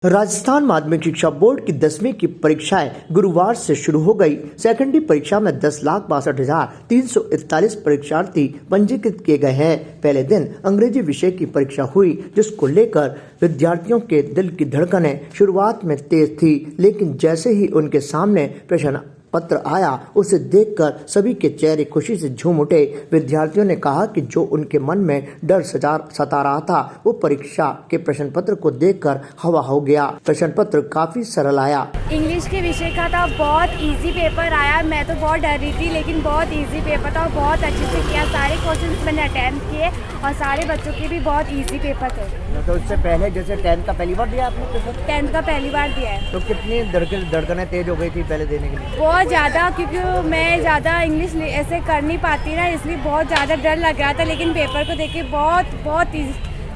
राजस्थान माध्यमिक शिक्षा बोर्ड की 10वीं की परीक्षाएं गुरुवार से शुरू हो गई। सेकेंडरी परीक्षा में 10,62,341 परीक्षार्थी पंजीकृत किए गए हैं। पहले दिन अंग्रेजी विषय की परीक्षा हुई, जिसको लेकर विद्यार्थियों के दिल की धड़कनें शुरुआत में तेज थी, लेकिन जैसे ही उनके सामने प्रश्न पत्र आया, उसे देखकर सभी के चेहरे खुशी से झूम उठे। विद्यार्थियों ने कहा कि जो उनके मन में डर सता रहा था, वो परीक्षा के प्रश्न पत्र को देखकर हवा हो गया। प्रश्न पत्र काफी सरल आया। इंग्लिश के विषय का था, बहुत इजी पेपर आया। मैं तो बहुत डर रही थी, लेकिन बहुत इजी पेपर था और बहुत अच्छे से किया। सारे क्वेश्चंस मैंने अटेम्प्ट किए और सारे बच्चों के भी बहुत इजी पेपर थे। तो इससे पहले जैसे 10th का पहली बार दिया आपने पेपर? 10th का पहली बार दिया है। तो कितनी धड़कनें तेज हो गई थी पहले देने के लिए? बहुत ज़्यादा, क्योंकि मैं ज़्यादा इंग्लिश ऐसे कर नहीं पाती ना, इसलिए बहुत ज़्यादा डर लग रहा था। लेकिन पेपर को देख के बहुत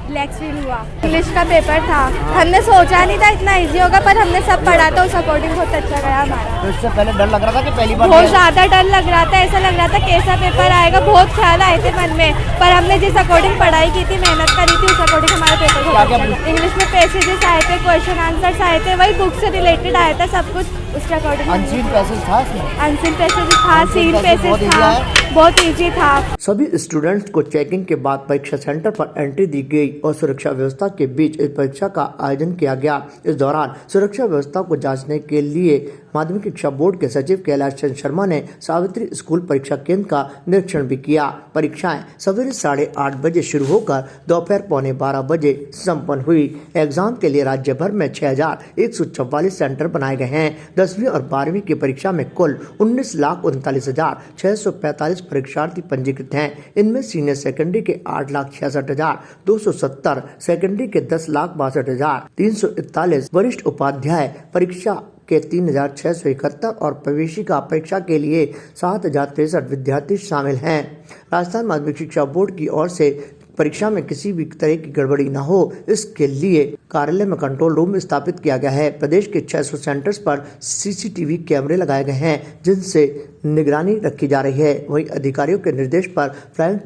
रिलैक्स फील हुआ। इंग्लिश का पेपर था, हमने सोचा नहीं था इतना इजी होगा, पर हमने सब पढ़ा था, उस अकॉर्डिंग बहुत अच्छा गया हमारा। तो इससे पहले डर लग रहा था कि पहली बार? बहुत ज़्यादा डर लग रहा था, ऐसा लग रहा था कैसा पेपर आएगा, बहुत ख्याल आए थे मन में। पर हमने जिस अकॉर्डिंग पढ़ाई की थी, मेहनत करी थी, उस अकॉर्डिंग हमारा पेपर बहुत अच्छा था। इंग्लिश में पैसेजेस आए थे, क्वेश्चन आंसर्स आए थे, वही बुक से रिलेटेड आया था सब कुछ, उसके अकॉर्डिंग। अनसीन पैसेज था इसमें? अनसीन पैसेज था, सीन पैसेज था, बहुत इजी था। सभी स्टूडेंट्स को चेकिंग के बाद परीक्षा सेंटर पर एंट्री दी गई और सुरक्षा व्यवस्था के बीच इस परीक्षा का आयोजन किया गया। इस दौरान सुरक्षा व्यवस्था को जांचने के लिए माध्यमिक शिक्षा बोर्ड के सचिव कैलाश चंद्र शर्मा ने सावित्री स्कूल परीक्षा केंद्र का निरीक्षण भी किया। परीक्षाएं सवेरे 8:30 बजे शुरू होकर दोपहर 11:15 बजे संपन्न हुई। एग्जाम के लिए राज्य भर में 6,144 सेंटर बनाए गए हैं। 10वीं और 12वीं की परीक्षा में कुल 19,39,645 परीक्षार्थी पंजीकृत हैं। इनमें सीनियर सेकेंडरी के 8,66,270, सेकेंडरी के 10,62,341, वरिष्ठ उपाध्याय परीक्षा के 3,671 और प्रवेशिका परीक्षा के लिए 7,063 विद्यार्थी शामिल हैं। राजस्थान माध्यमिक शिक्षा बोर्ड की ओर से परीक्षा में किसी भी तरह की गड़बड़ी न हो, इसके लिए कार्यालय में कंट्रोल रूम स्थापित किया गया है। प्रदेश के 600 सेंटर्स पर CCTV कैमरे लगाए गए हैं, जिनसे निगरानी रखी जा रही है। वहीं अधिकारियों के निर्देश पर फ्लाइंग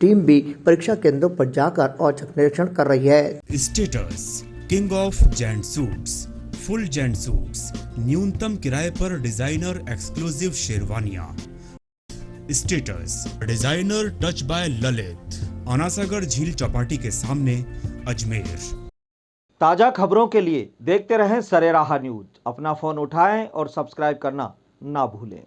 टीम भी परीक्षा केंद्रों पर जाकर औचक निरीक्षण कर रही है। Status king of gent suits, full gent suits, न्यूनतम किराए पर डिजाइनर एक्सक्लूसिव शेरवानियां। Status designer touch by Lalit, Anasagar झील चौपाटी के सामने, अजमेर। ताजा खबरों के लिए देखते रहें सरेराह न्यूज। अपना फोन उठाएं और सब्सक्राइब करना ना भूलें।